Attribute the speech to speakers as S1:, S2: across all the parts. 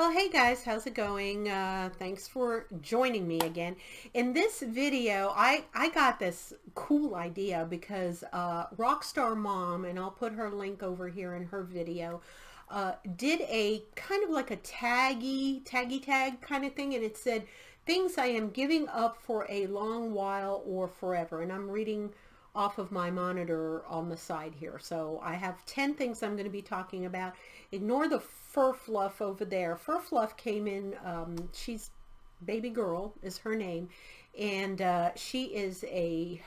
S1: Well, hey guys, how's it going? Thanks for joining me again. In this video, I got this cool idea because Rxstrmom, and I'll put her link over here in her video, did a kind of like a taggy tag kind of thing, and it said, things I am giving up for a long while or forever. And I'm reading off of my monitor on the side here. So I have 10 things I'm going to be talking about. Ignore the fur fluff over there. Fur fluff came in, she's baby girl is her name, and she's a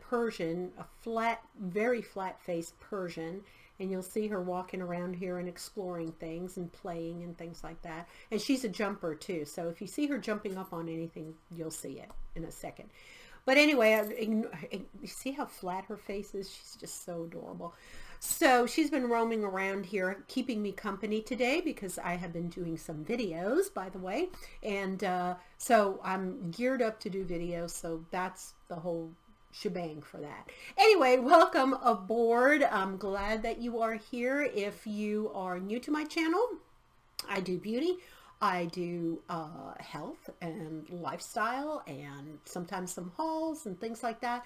S1: Persian, a flat, very flat-faced Persian, and you'll see her walking around here and exploring things and playing and things like that. And she's a jumper too, so if you see her jumping up on anything, you'll see it in a second. But anyway, you see how flat her face is? She's just so adorable. So she's been roaming around here, keeping me company today because I have been doing some videos, by the way. And so I'm geared up to do videos, so that's the whole shebang for that. Anyway, welcome aboard. I'm glad that you are here. If you are new to my channel, I do beauty. I do health and lifestyle and sometimes some hauls and things like that.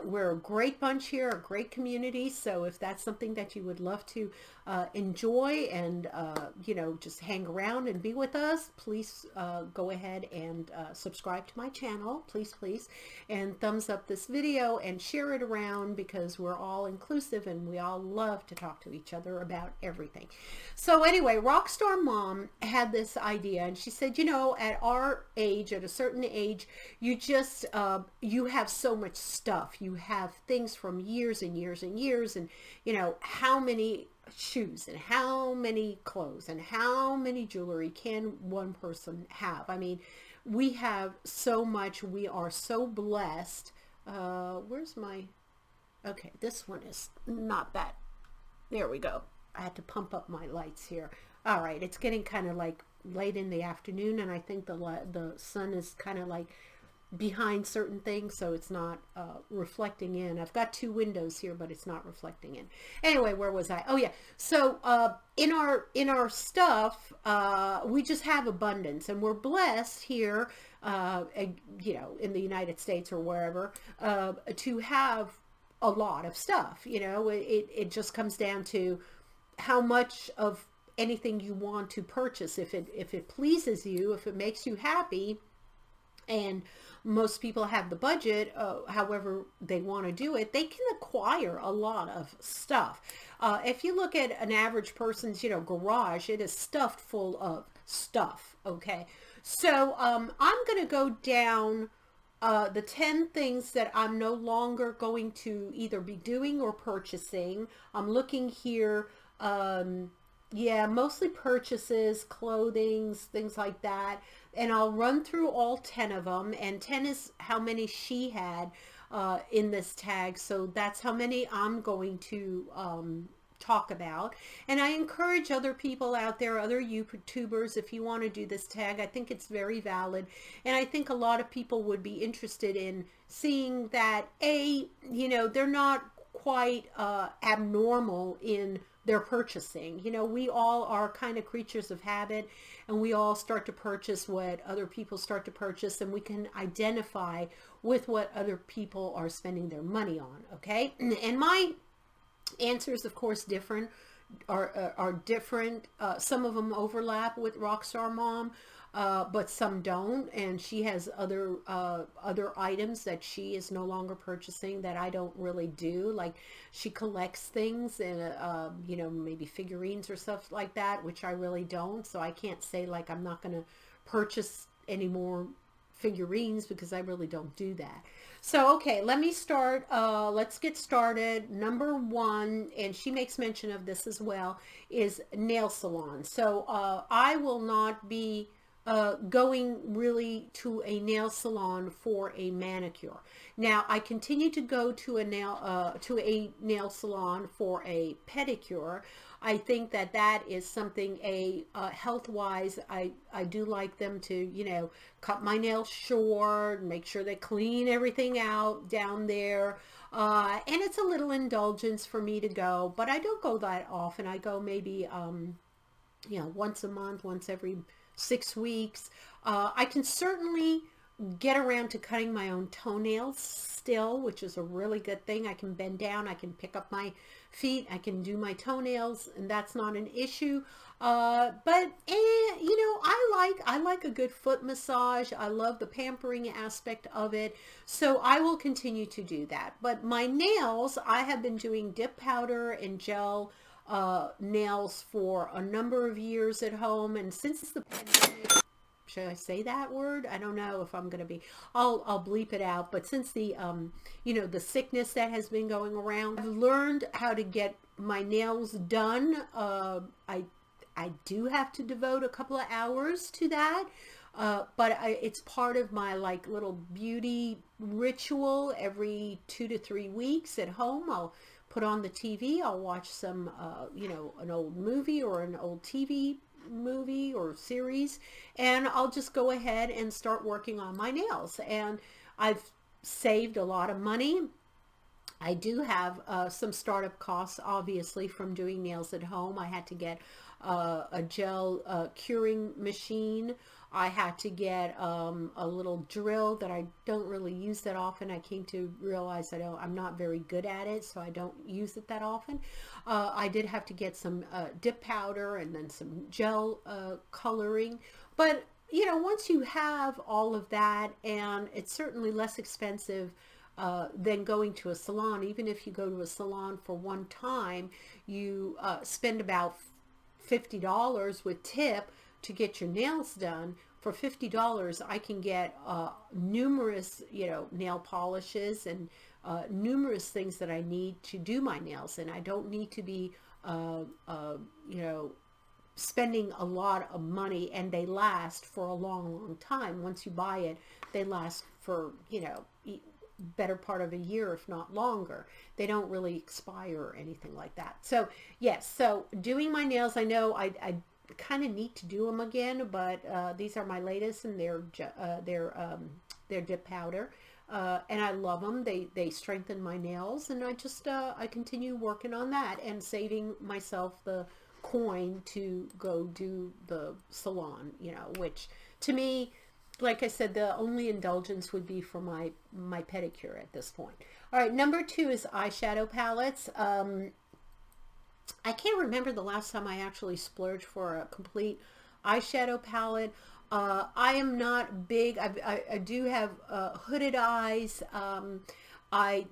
S1: We're a great bunch here, a great community. So if that's something that you would love to enjoy and, you know, just hang around and be with us, please go ahead and subscribe to my channel, please, please. And thumbs up this video and share it around because we're all inclusive and we all love to talk to each other about everything. So anyway, Rxstrmom had this idea, and she said, you know, at our age, at a certain age, you just you have so much stuff. You have things from years and years and years, and you know, how many shoes and how many clothes and how many jewelry can one person have? I mean, we have so much. We are so blessed. Where's my, okay, this one is not that, there we go. I had to pump up my lights here. All right, it's getting kind of like late in the afternoon, and I think the sun is kind of like behind certain things, so it's not reflecting in. I've got two windows here, but it's not reflecting in. Anyway, where was I? Oh yeah, so in our stuff, we just have abundance, and we're blessed here, you know, in the United States or wherever, to have a lot of stuff. You know, it just comes down to how much of anything you want to purchase. If it pleases you, if it makes you happy, and most people have the budget, however they want to do it, they can acquire a lot of stuff. If you look at an average person's, you know, garage, it is stuffed full of stuff. Okay, so I'm going to go down the 10 things that I'm no longer going to either be doing or purchasing. I'm looking here. Yeah, mostly purchases, clothing, things like that. And I'll run through all 10 of them. And 10 is how many she had in this tag. So that's how many I'm going to talk about. And I encourage other people out there, other YouTubers, if you want to do this tag. I think it's very valid. And I think a lot of people would be interested in seeing that, you know, they're not quite abnormal in their purchasing. You know, we all are kind of creatures of habit, and we all start to purchase what other people start to purchase, and we can identify with what other people are spending their money on. Okay, and my answers, of course, different are different. Some of them overlap with Rxstrmom, but some don't, and she has other items that she is no longer purchasing that I don't really do. Like, she collects things and you know, maybe figurines or stuff like that, which I really don't. So I can't say like I'm not going to purchase any more figurines because I really don't do that. So okay, let me start. Let's get started. Number one, and she makes mention of this as well, is nail salon. So I will not be going really to a nail salon for a manicure. Now, I continue to go to a nail salon for a pedicure. I think that that is something, health-wise, I do like them to, you know, cut my nails short, make sure they clean everything out down there. And it's a little indulgence for me to go, but I don't go that often. I go maybe you know, once a month, once every 6 weeks. I can certainly get around to cutting my own toenails still, which is a really good thing. I can bend down, I can pick up my feet, I can do my toenails, and that's not an issue. You know, I like a good foot massage. I love the pampering aspect of it, so I will continue to do that. But my nails, I have been doing dip powder and gel nails for a number of years at home, and since the pandemic, should I say that word? I don't know if I'm going to be, I'll bleep it out. But since the, you know, the sickness that has been going around, I've learned how to get my nails done. I do have to devote a couple of hours to that. It's part of my like little beauty ritual. Every 2 to 3 weeks at home, I'll put on the TV. I'll watch some, you know, an old movie or an old TV movie or series, and I'll just go ahead and start working on my nails. And I've saved a lot of money. I do have some startup costs, obviously, from doing nails at home. I had to get a gel curing machine. I had to get a little drill that I don't really use that often. I came to realize I'm not very good at it, so I don't use it that often. I did have to get some dip powder and then some gel coloring. But, you know, once you have all of that, and it's certainly less expensive than going to a salon. Even if you go to a salon for one time, you spend about $50 with tip to get your nails done. For $50, I can get numerous, you know, nail polishes and numerous things that I need to do my nails. And I don't need to be, you know, spending a lot of money, and they last for a long, long time. Once you buy it, they last for, you know, better part of a year, if not longer. They don't really expire or anything like that. So yes, so doing my nails, I know I kind of need to do them again, but these are my latest, and they're dip powder, and I love them. They strengthen my nails, and I continue working on that and saving myself the coin to go do the salon, you know, which to me, like I said, the only indulgence would be for my pedicure at this point. All right, number 2 is eyeshadow palettes. I can't remember the last time I actually splurged for a complete eyeshadow palette. I am not big. I do have hooded eyes. I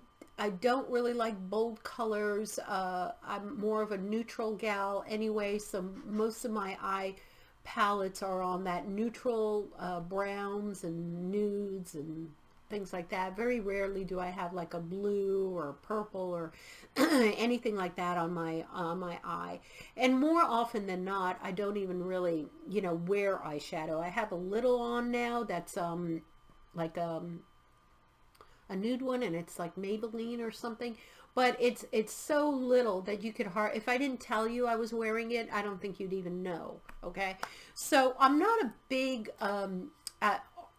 S1: don't really like bold colors. I'm more of a neutral gal anyway, so most of my eye palettes are on that neutral browns and nudes and things like that. Very rarely do I have like a blue or purple or anything like that on my eye. And more often than not, I don't even really, you know, wear eyeshadow. I have a little on now that's like a nude one, and it's like Maybelline or something, but it's so little that you could if I didn't tell you I was wearing it, I don't think you'd even know. Okay, so I'm not a big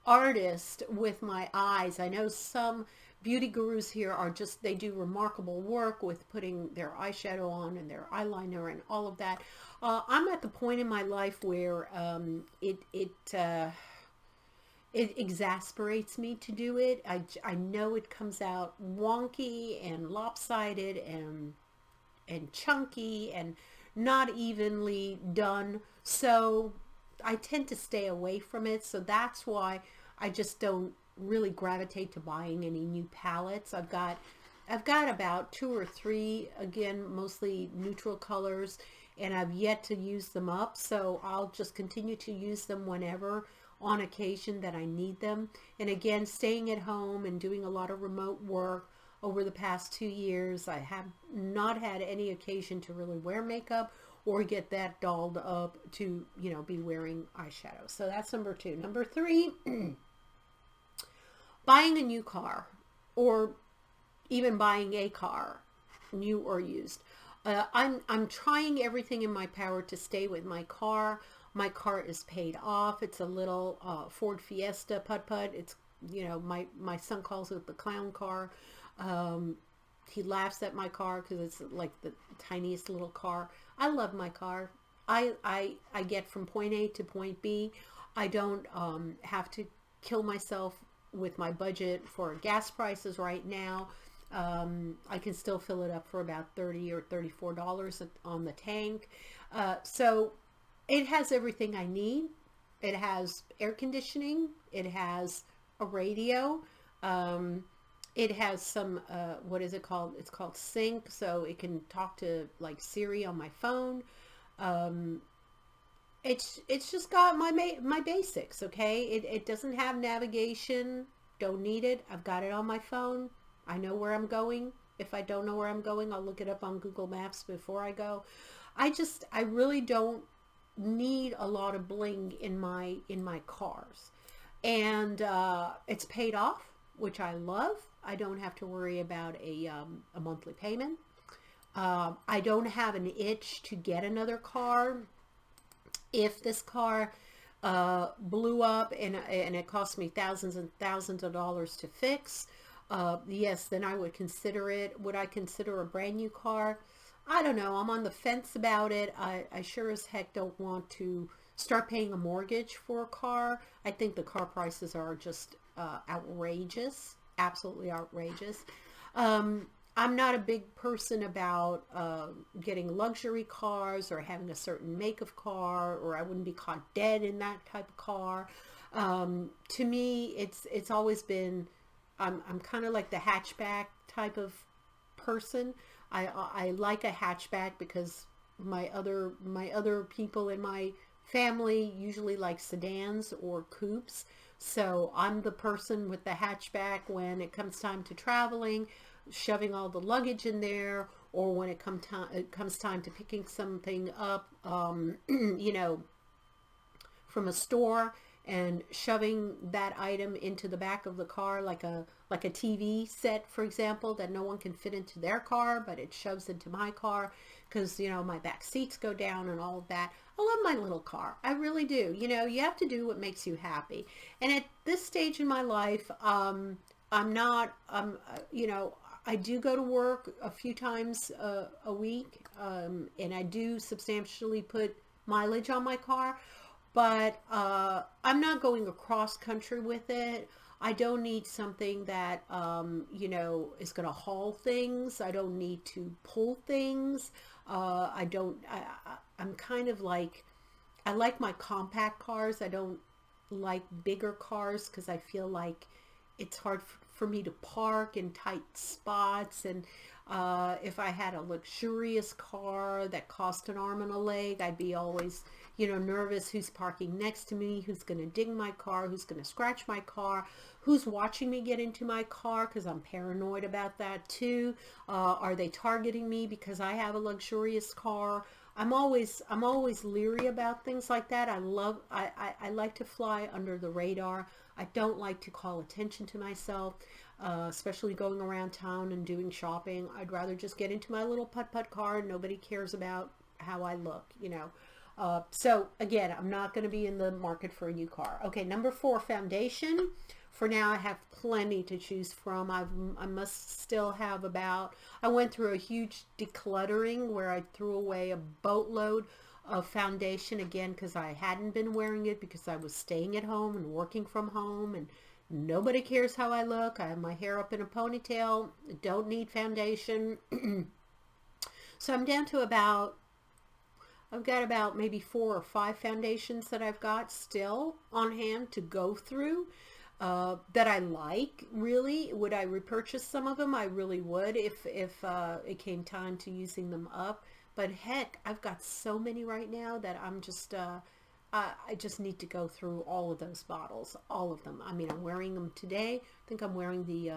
S1: artist with my eyes. I know some beauty gurus here are just, they do remarkable work with putting their eyeshadow on and their eyeliner and all of that. I'm at the point in my life where it exasperates me to do it. I know it comes out wonky and lopsided and chunky and not evenly done. So I tend to stay away from it. So that's why I just don't really gravitate to buying any new palettes. I've got about 2 or 3, again, mostly neutral colors, and I've yet to use them up. So I'll just continue to use them whenever on occasion that I need them. And again, staying at home and doing a lot of remote work over the past 2 years, I have not had any occasion to really wear makeup or get that dolled up to, you know, be wearing eyeshadow. So that's number 2. Number 3, buying a new car, or even buying a car, new or used. I'm trying everything in my power to stay with my car. My car is paid off. It's a little Ford Fiesta Putt-Putt. It's, you know, my son calls it the clown car. He laughs at my car because it's like the tiniest little car. I love my car. I get from point A to point B. I don't have to kill myself with my budget for gas prices right now. I can still fill it up for about $30 or $34 on the tank. So it has everything I need. It has air conditioning. It has a radio. It has some, what is it called? It's called Sync, so it can talk to like Siri on my phone. It's just got my basics, okay? It doesn't have navigation. Don't need it. I've got it on my phone. I know where I'm going. If I don't know where I'm going, I'll look it up on Google Maps before I go. I really don't need a lot of bling in my cars. And it's paid off, which I love. I don't have to worry about a monthly payment. I don't have an itch to get another car. If this car blew up and it cost me thousands and thousands of dollars to fix, yes, then I would consider it. Would I consider a brand new car? I don't know. I'm on the fence about it. I sure as heck don't want to start paying a mortgage for a car. I think the car prices are just outrageous, absolutely outrageous. I'm not a big person about getting luxury cars or having a certain make of car, or I wouldn't be caught dead in that type of car. To me, it's always been, I'm kind of like the hatchback type of person. I like a hatchback because my other people in my family usually like sedans or coupes. So I'm the person with the hatchback when it comes time to traveling, shoving all the luggage in there, or when it comes time to picking something up, you know, from a store, and shoving that item into the back of the car, like a TV set, for example, that no one can fit into their car, but it shoves into my car because, you know, my back seats go down and all of that. I love my little car. I really do. You know, you have to do what makes you happy. And at this stage in my life, you know, I do go to work a few times a week, and I do substantially put mileage on my car, but I'm not going across country with it. I don't need something that, you know, is going to haul things. I don't need to pull things. I'm kind of like, I like my compact cars. I don't like bigger cars because I feel like it's hard for me to park in tight spots. And if I had a luxurious car that cost an arm and a leg, I'd be always, you know, nervous who's parking next to me, who's going to ding my car, who's going to scratch my car, who's watching me get into my car, because I'm paranoid about that too. Are they targeting me because I have a luxurious car? I'm always leery about things like that. I like to fly under the radar. I don't like to call attention to myself, especially going around town and doing shopping. I'd rather just get into my little putt-putt car and nobody cares about how I look, you know. So again, I'm not going to be in the market for a new car. Okay, number 4, foundation. For now, I have plenty to choose from. I must still have about, I went through a huge decluttering where I threw away a boatload of foundation, again, because I hadn't been wearing it because I was staying at home and working from home, and nobody cares how I look. I have my hair up in a ponytail. Don't need foundation. So I'm down to about, I've got about maybe 4 or 5 foundations that I've got still on hand to go through. That I like, really. Would I repurchase some of them? I really would if it came time to using them up. But heck, I've got so many right now that I'm just, I just need to go through all of those bottles, all of them. I mean, I'm wearing them today. I think I'm wearing the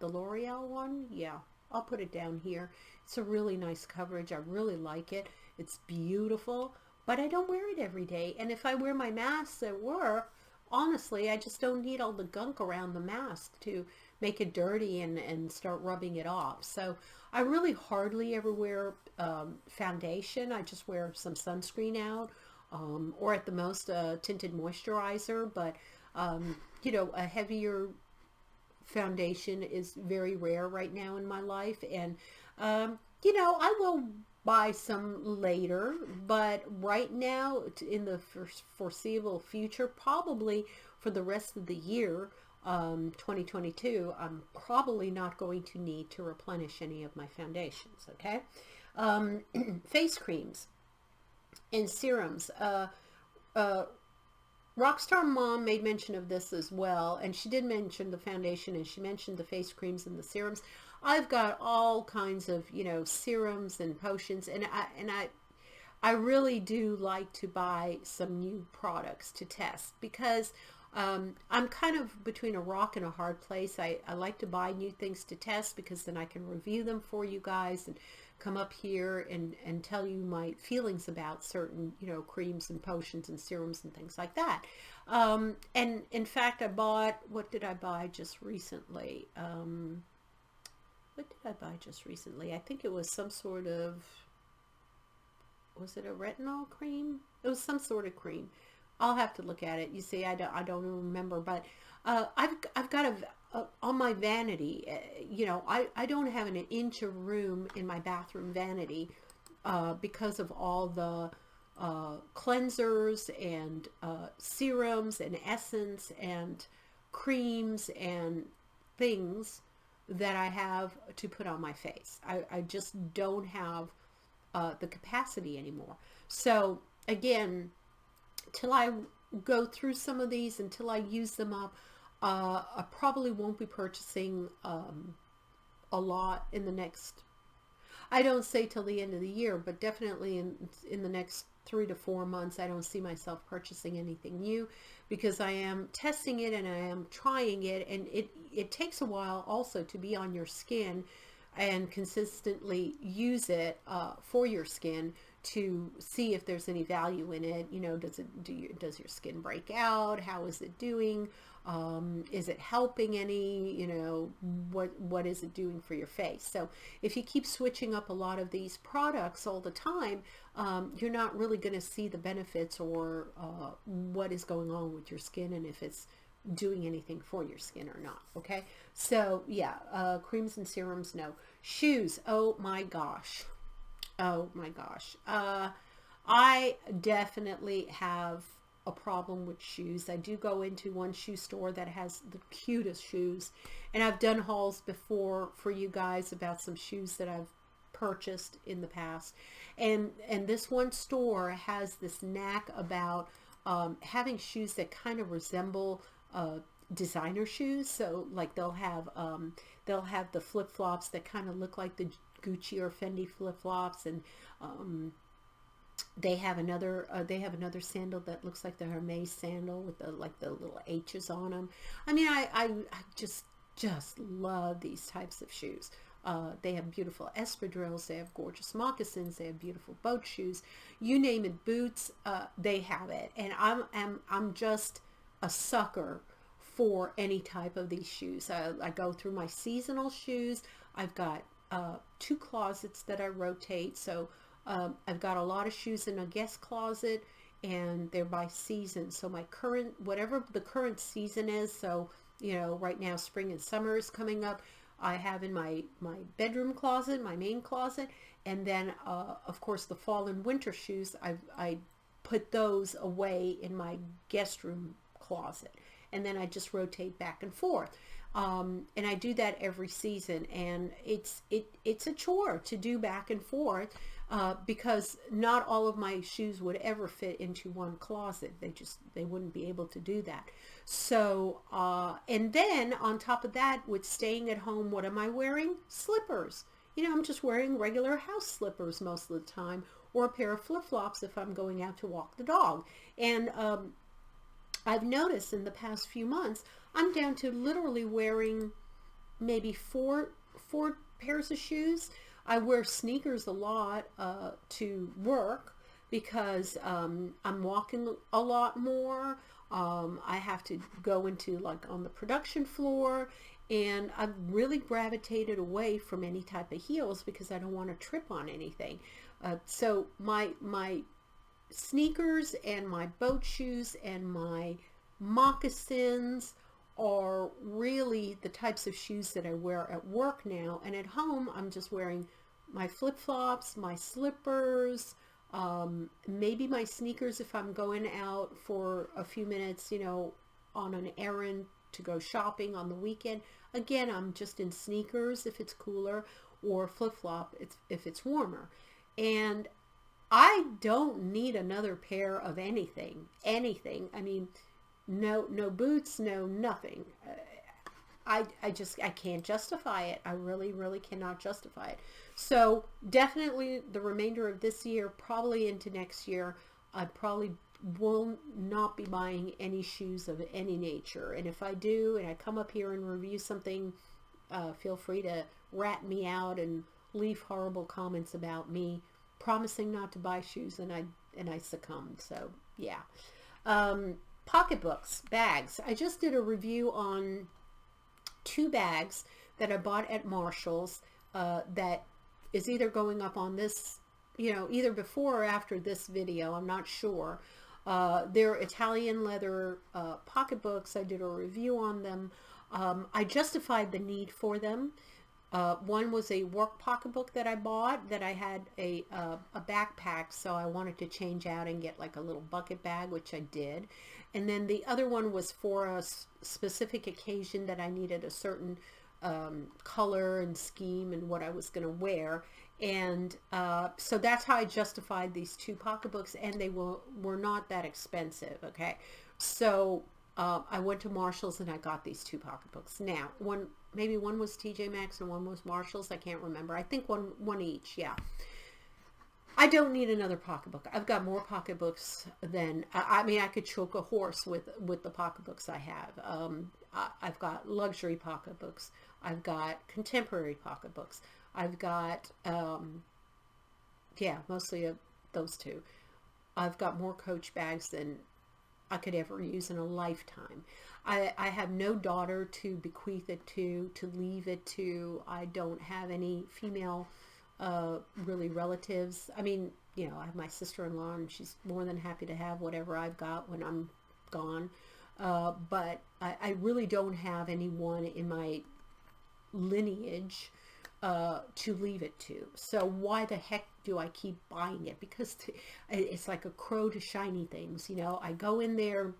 S1: L'Oreal one. Yeah, I'll put it down here. It's a really nice coverage. I really like it. It's beautiful, but I don't wear it every day. And if I wear my masks at work, honestly, I just don't need all the gunk around the mask to make it dirty and start rubbing it off. So I really hardly ever wear foundation. I just wear some sunscreen out, or at the most a tinted moisturizer. But you know, a heavier foundation is very rare right now in my life. And you know, I will buy some later, but right now, in the foreseeable future, probably for the rest of the year, 2022, I'm probably not going to need to replenish any of my foundations, okay? Face creams and serums. Rxstrmom made mention of this as well, and she did mention the foundation, and she mentioned the face creams and the serums. I've got all kinds of, serums and potions, and I really do like to buy some new products to test, because I'm kind of between a rock and a hard place. I like to buy new things to test, because then I can review them for you guys and come up here and tell you my feelings about certain, creams and potions and serums and things like that. And in fact, what did I buy just recently? What did I buy just recently? I think it was some sort of, was it a retinol cream? It was some sort of cream. I'll have to look at it. You see, I don't remember, but I've got on my vanity, I don't have an inch of room in my bathroom vanity because of all the cleansers and serums and essence and creams and things that I have to put on my face. I just don't have the capacity anymore. So again, till I go through some of these, until I use them up, I probably won't be purchasing a lot in the next, I don't say till the end of the year, but definitely in the next 3 to 4 months, I don't see myself purchasing anything new, because I am testing it and I am trying it, and it takes a while also to be on your skin and consistently use it for your skin to see if there's any value in it. Does your skin break out? How is it doing? Is it helping any? What is it doing for your face? So if you keep switching up a lot of these products all the time, you're not really going to see the benefits or what is going on with your skin, and if it's doing anything for your skin or not. Okay, so yeah, creams and serums, no. Shoes, oh my gosh. I definitely have a problem with shoes. I do go into one shoe store that has the cutest shoes, and I've done hauls before for you guys about some shoes that I've purchased in the past, and this one store has this knack about having shoes that kind of resemble designer shoes. So like they'll have the flip-flops that kind of look like the Gucci or Fendi flip-flops, and they have another sandal that looks like the Hermes sandal with the little H's on them. I mean, I just love these types of shoes. They have beautiful espadrilles, they have gorgeous moccasins, they have beautiful boat shoes, you name it, boots, they have it. And I'm just a sucker for any type of these shoes. I go through my seasonal shoes. I've got 2 closets that I rotate, so I've got a lot of shoes in a guest closet, and they're by season. So my whatever the current season is, so right now spring and summer is coming up, I have in my bedroom closet, my main closet, and then of course the fall and winter shoes, I put those away in my guest room closet, and then I just rotate back and forth. And I do that every season, and it's a chore to do back and forth, because not all of my shoes would ever fit into one closet. They wouldn't be able to do that. So and then on top of that, with staying at home, what am I wearing? Slippers. I'm just wearing regular house slippers most of the time, or a pair of flip-flops if I'm going out to walk the dog. And I've noticed in the past few months, I'm down to literally wearing maybe four pairs of shoes. I wear sneakers a lot to work, because I'm walking a lot more. I have to go into on the production floor, and I've really gravitated away from any type of heels because I don't want to trip on anything. So my sneakers and my boat shoes and my moccasins are really the types of shoes that I wear at work now, and at home I'm just wearing my flip-flops, my slippers, maybe my sneakers if I'm going out for a few minutes, you know, on an errand to go shopping on the weekend. Again, I'm just in sneakers if it's cooler, or flip-flop if it's warmer. And I don't need another pair of anything. I mean, no boots, no nothing. I can't justify it. I really cannot justify it. So definitely the remainder of this year, probably into next year, I probably will not be buying any shoes of any nature. And if I do, and I come up here and review something, feel free to rat me out and leave horrible comments about me promising not to buy shoes, and I succumbed. So yeah. Pocketbooks, bags. I just did a review on 2 bags that I bought at Marshall's, that is either going up on this, you know, either before or after this video, I'm not sure. They're Italian leather pocketbooks. I did a review on them. I justified the need for them. One was a work pocketbook that I bought, that I had a backpack, so I wanted to change out and get like a little bucket bag, which I did. And then the other one was for a specific occasion that I needed a certain color and scheme and what I was going to wear. And so that's how I justified these 2 pocketbooks, and they were not that expensive. Okay, so I went to Marshall's and I got these 2 pocketbooks. Now, maybe one was TJ Maxx and one was Marshall's. I can't remember. I think one each. Yeah. I don't need another pocketbook. I've got more pocketbooks than, I mean, I could choke a horse with the pocketbooks I have. I've got luxury pocketbooks. I've got contemporary pocketbooks. I've got, yeah, mostly those 2. I've got more Coach bags than I could ever use in a lifetime. I have no daughter to bequeath it to leave it to. I don't have any female really relatives. I mean, you know, I have my sister-in-law, and she's more than happy to have whatever I've got when I'm gone. But I really don't have anyone in my lineage to leave it to. So why the heck do I keep buying it? Because it's like a crow to shiny things. You know, I go in there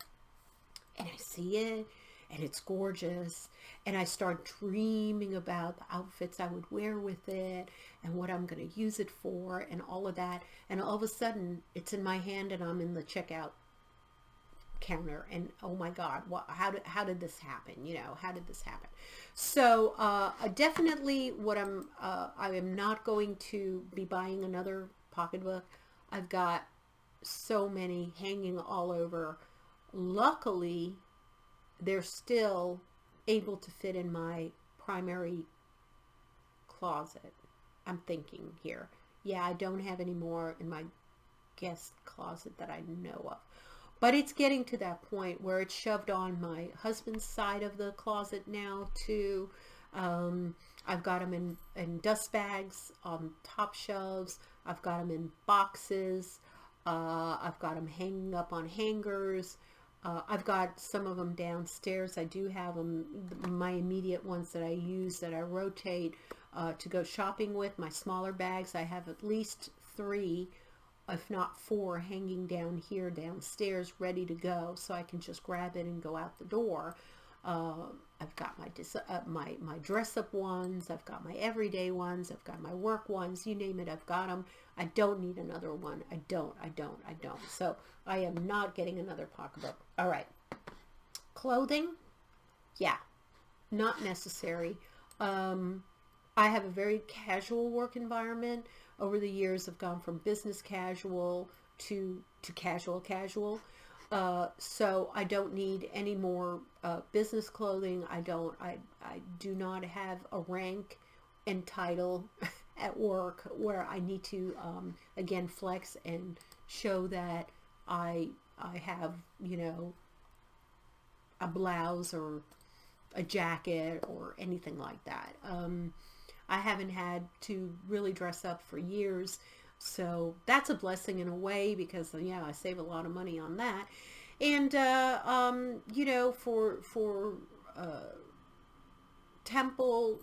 S1: and I see it, and it's gorgeous, and I start dreaming about the outfits I would wear with it and what I'm going to use it for and all of that, and all of a sudden it's in my hand and I'm in the checkout counter, and oh my God, how did this happen? You know, how did this happen? So definitely I am not going to be buying another pocketbook. I've got so many hanging all over. Luckily, they're still able to fit in my primary closet. I'm thinking here. Yeah, I don't have any more in my guest closet that I know of. But it's getting to that point where it's shoved on my husband's side of the closet now too. I've got them in dust bags on top shelves. I've got them in boxes. I've got them hanging up on hangers. I've got some of them downstairs. I do have them, my immediate ones that I use, that I rotate to go shopping with. My smaller bags, I have at least 3, if not 4, hanging down here downstairs, ready to go, so I can just grab it and go out the door. I've got my dress-up ones. I've got my everyday ones. I've got my work ones. You name it, I've got them. I don't need another one. I don't. So I am not getting another pocketbook. All right. Clothing, yeah, not necessary. I have a very casual work environment. Over the years, I've gone from business casual to casual. So I don't need any more business clothing. I do not have a rank and title at work where I need to again flex and show that I have, you know, a blouse or a jacket or anything like that. I haven't had to really dress up for years, so that's a blessing in a way, because yeah, I save a lot of money on that. And you know, for temple,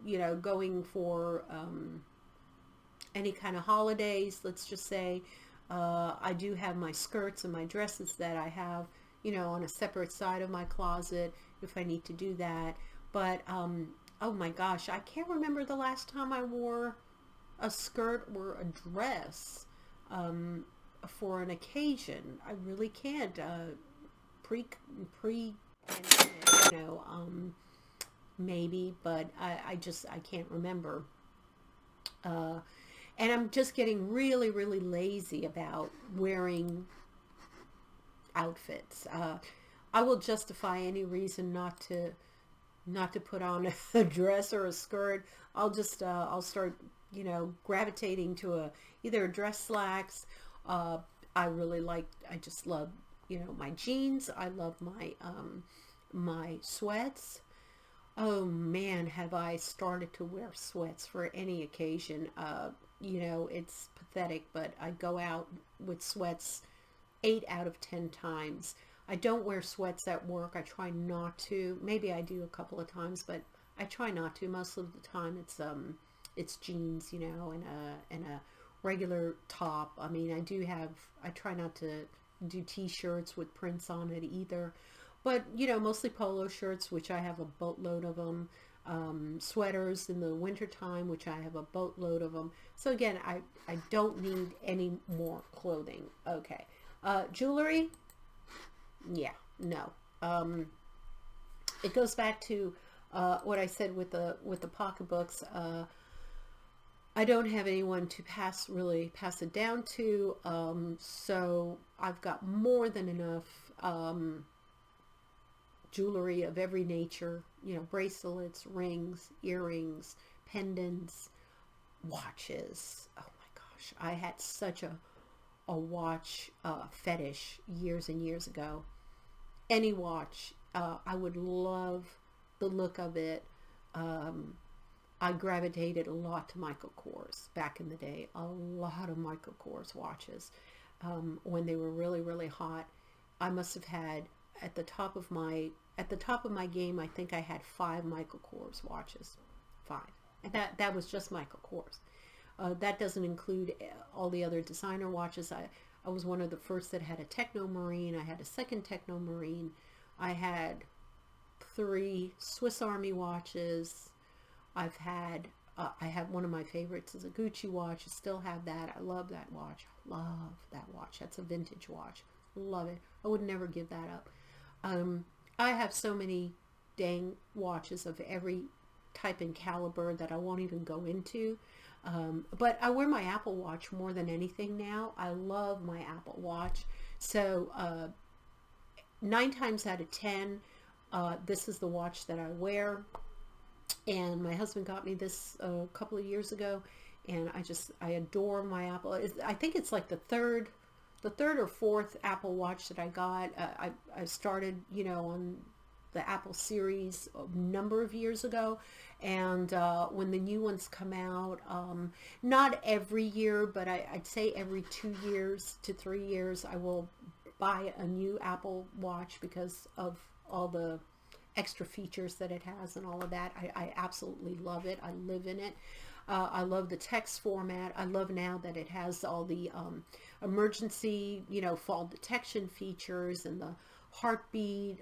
S1: you know, going for any kind of holidays, let's just say, I do have my skirts and my dresses that I have, you know, on a separate side of my closet if I need to do that. But, oh my gosh, I can't remember the last time I wore a skirt or a dress for an occasion. I really can't. Pre, you know, maybe, but I can't remember. And I'm just getting really, really lazy about wearing outfits. I will justify any reason not to put on a dress or a skirt. I'll start, you know, gravitating to either a dress slacks. I just love, you know, my jeans. I love my sweats. Oh man, have I started to wear sweats for any occasion. You know, it's pathetic, but I go out with sweats 8 out of 10 times. I don't wear sweats at work. I try not to. Maybe I do a couple of times, but I try not to. Most of the time it's jeans, you know, and a regular top. I mean, I try not to do t-shirts with prints on it either. But, you know, mostly polo shirts, which I have a boatload of them. Sweaters in the wintertime, which I have a boatload of them. So again, I don't need any more clothing. Okay. Jewelry? Yeah, no. It goes back to what I said with the pocketbooks. I don't have anyone to pass it down to. So I've got more than enough jewelry of every nature, you know, bracelets, rings, earrings, pendants, watches. Oh my gosh, I had such a watch fetish years and years ago. Any watch, I would love the look of it. I gravitated a lot to Michael Kors back in the day. A lot of Michael Kors watches when they were really, really hot. I must have had at the top of my game, I think I had 5 Michael Kors watches. 5. And that was just Michael Kors. That doesn't include all the other designer watches. I was one of the first that had a Techno Marine. I had a second Techno Marine. I had 3 Swiss Army watches. I have one of my favorites is a Gucci watch. I still have that. I love that watch. Love that watch. That's a vintage watch. Love it. I would never give that up. I have so many dang watches of every type and caliber that I won't even go into. But I wear my Apple Watch more than anything now. I love my Apple Watch. So 9 times out of 10, this is the watch that I wear. And my husband got me this a couple of years ago, and I adore my Apple. I think it's like the third or fourth Apple Watch that I got. I started, you know, on the Apple series a number of years ago, and when the new ones come out, not every year, but I'd say every 2 years to 3 years, I will buy a new Apple Watch because of all the extra features that it has and all of that. I absolutely love it. I live in it. I love the text format. I love now that it has all the emergency, you know, fall detection features and the heartbeat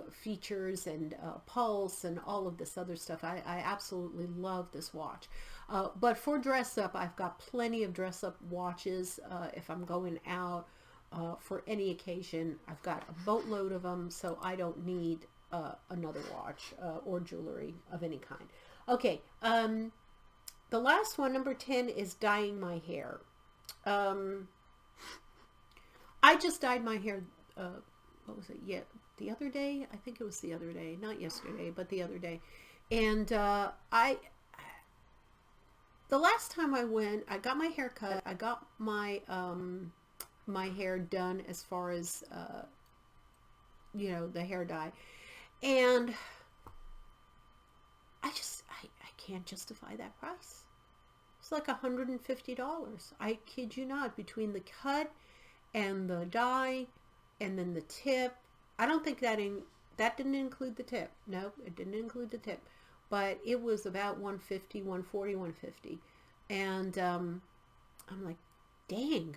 S1: features and pulse and all of this other stuff. I absolutely love this watch. But for dress up, I've got plenty of dress up watches if I'm going out for any occasion. I've got a boatload of them, so I don't need another watch or jewelry of any kind. Okay, the last one, number 10, is dyeing my hair. I just dyed my hair, what was it? Yeah, the other day? I think it was the other day. Not yesterday, but the other day. And the last time I went, I got my hair cut. I got my my hair done as far as, you know, the hair dye. And I can't justify that price. It's like $150. I kid you not, between the cut and the dye and then the tip. I don't think that didn't include the tip. No, it didn't include the tip. But it was about $150, $140, $150. And I'm like, dang,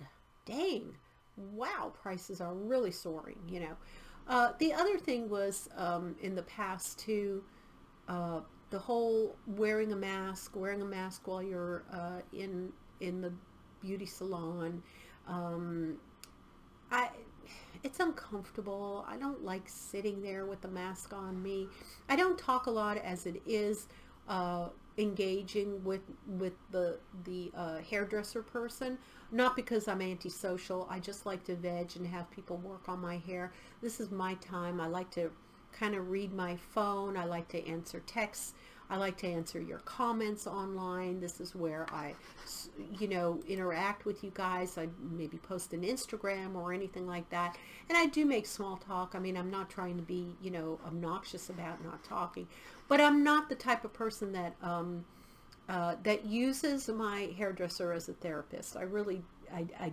S1: wow, prices are really soaring, you know. The other thing was, in the past too, the whole wearing a mask while you're in the beauty salon. Um, I It's uncomfortable. I don't like sitting there with the mask on me. I don't talk a lot as it is, engaging with the hairdresser person. Not because I'm antisocial. I just like to veg and have people work on my hair. This is my time. I like to kind of read my phone. I like to answer texts. I like to answer your comments online. This is where I, you know, interact with you guys. I maybe post an Instagram or anything like that. And I do make small talk. I mean, I'm not trying to be, you know, obnoxious about not talking. But I'm not the type of person that that uses my hairdresser as a therapist. I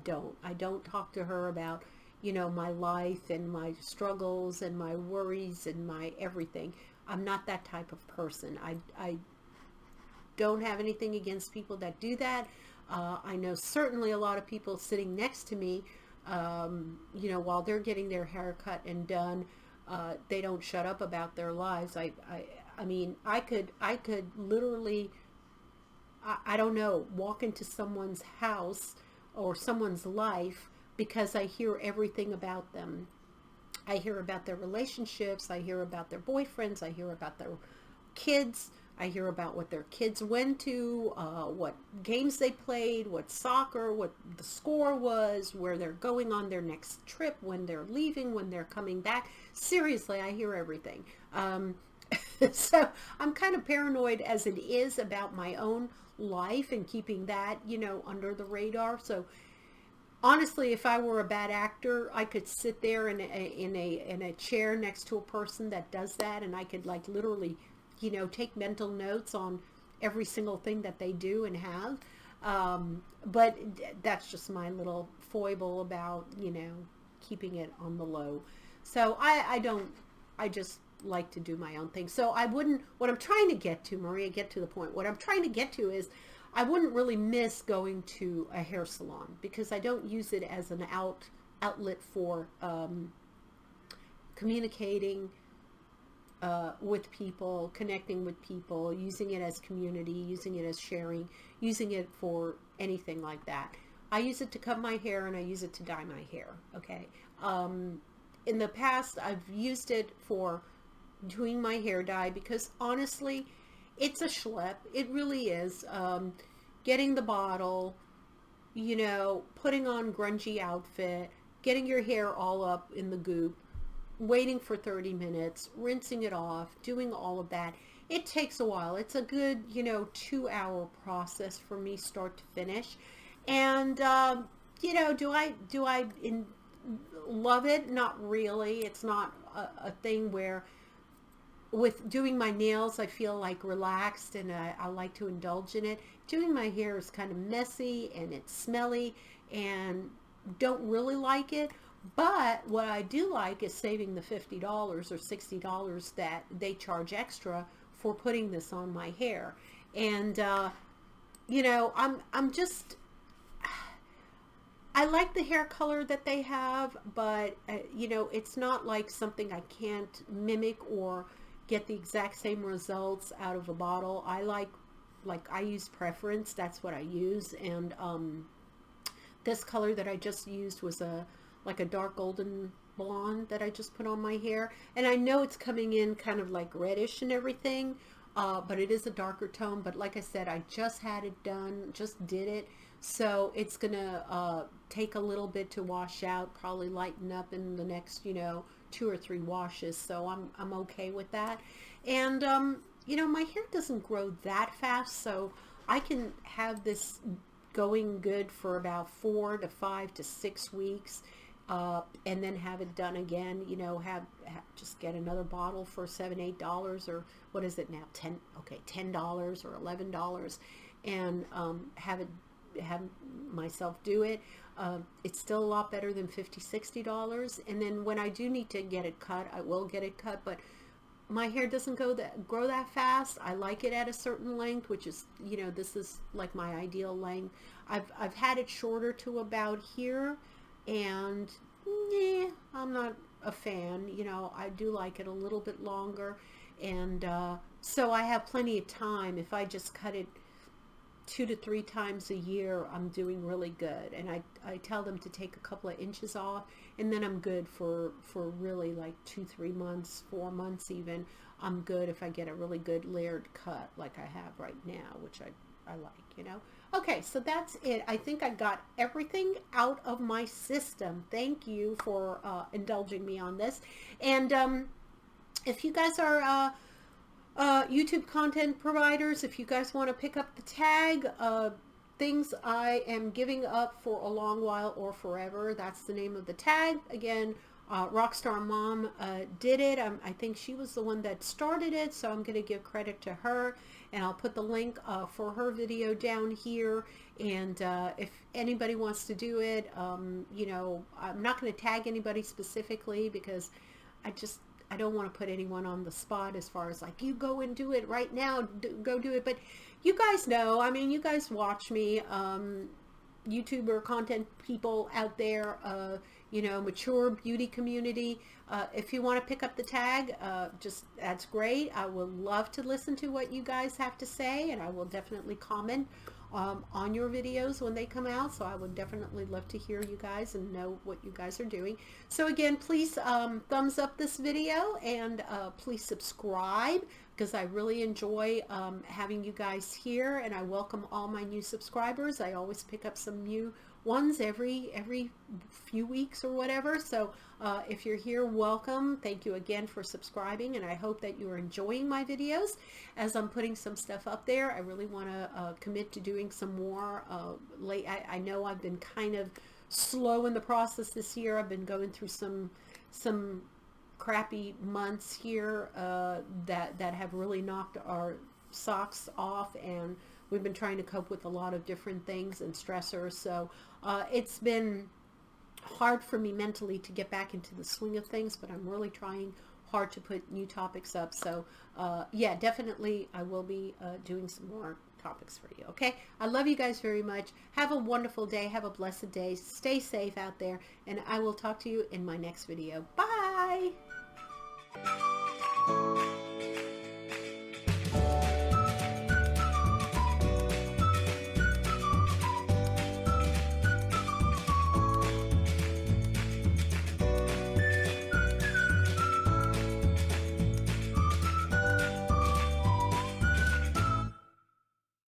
S1: don't. I don't talk to her about, you know, my life and my struggles and my worries and my everything. I'm not that type of person. I don't have anything against people that do that. I know certainly a lot of people sitting next to me, you know, while they're getting their hair cut and done, they don't shut up about their lives. I mean, I could literally, I don't know, walk into someone's house or someone's life because I hear everything about them. I hear about their relationships. I hear about their boyfriends. I hear about their kids. I hear about what their kids went to, what games they played, what soccer, what the score was, where they're going on their next trip, when they're leaving, when they're coming back. Seriously, I hear everything. So I'm kind of paranoid as it is about my own life and keeping that, you know, under the radar. So honestly, if I were a bad actor, I could sit there in a chair next to a person that does that, and I could like literally, you know, take mental notes on every single thing that they do and have. But that's just my little foible about, you know, keeping it on the low. So I just like to do my own thing. So I wouldn't, what I'm trying to get to, Maria, get to the point. What I'm trying to get to is I wouldn't really miss going to a hair salon because I don't use it as an outlet for communicating with people, connecting with people, using it as community, using it as sharing, using it for anything like that. I use it to cut my hair and I use it to dye my hair, okay? In the past, I've used it for doing my hair dye because honestly, it's a schlep. It really is. Getting the bottle, you know, putting on grungy outfit, getting your hair all up in the goop, waiting for 30 minutes, rinsing it off, doing all of that. It takes a while. It's a good, you know, 2-hour process for me start to finish. And, you know, do I love it? Not really. It's not a thing where with doing my nails, I feel like relaxed and I like to indulge in it. Doing my hair is kind of messy and it's smelly and don't really like it. But what I do like is saving the $50 or $60 that they charge extra for putting this on my hair. And, you know, I'm just, I like the hair color that they have, but, you know, it's not like something I can't mimic or get the exact same results out of a bottle. I like I use preference. That's what I use. And this color that I just used was like a dark golden blonde that I just put on my hair. And I know it's coming in kind of like reddish and everything, but it is a darker tone. But like I said, I just had it done, just did it. So it's gonna take a little bit to wash out, probably lighten up in the next, you know, 2 or 3 washes. So I'm okay with that. And you know, my hair doesn't grow that fast, so I can have this going good for about 4 to 5 to 6 weeks, and then have it done again. You know, just get another bottle for $7-8, or what is it now, $10 or $11, and have myself do it. It's still a lot better than $50-60. And then when I do need to get it cut, I will get it cut. But my hair doesn't grow that fast. I like it at a certain length, which is, you know, this is like my ideal length. I've had it shorter to about here, and I'm not a fan. You know, I do like it a little bit longer, and so I have plenty of time. If I just cut it 2 to 3 times a year, I'm doing really good. And I tell them to take a couple of inches off, and then I'm good for really like 2-3 months, 4 months even. I'm good if I get a really good layered cut like I have right now, which I like, you know. Okay, so that's it. I think I got everything out of my system. Thank you for indulging me on this. And if you guys are YouTube content providers, if you guys want to pick up the tag, things I am giving up for a long while or forever, that's the name of the tag. Again, Rxstrmom did it. I think she was the one that started it, so I'm going to give credit to her, and I'll put the link for her video down here. And if anybody wants to do it, you know, I'm not going to tag anybody specifically, because I don't want to put anyone on the spot as far as like, you go and do it right now, go do it. But you guys know, I mean, you guys watch me, YouTuber content people out there, you know, mature beauty community. If you want to pick up the tag, just, that's great. I would love to listen to what you guys have to say, and I will definitely comment on your videos when they come out. So I would definitely love to hear you guys and know what you guys are doing. So again, please thumbs up this video, and please subscribe, because I really enjoy having you guys here, and I welcome all my new subscribers. I always pick up some new ones every few weeks or whatever. So if you're here, welcome. Thank you again for subscribing, and I hope that you're enjoying my videos as I'm putting some stuff up there. I really want to commit to doing some more. I know I've been kind of slow in the process this year. I've been going through some crappy months here that have really knocked our socks off, and we've been trying to cope with a lot of different things and stressors. So it's been hard for me mentally to get back into the swing of things, but I'm really trying hard to put new topics up. So yeah, definitely I will be doing some more topics for you. Okay, I love you guys very much. Have a wonderful day. Have a blessed day. Stay safe out there, and I will talk to you in my next video. Bye.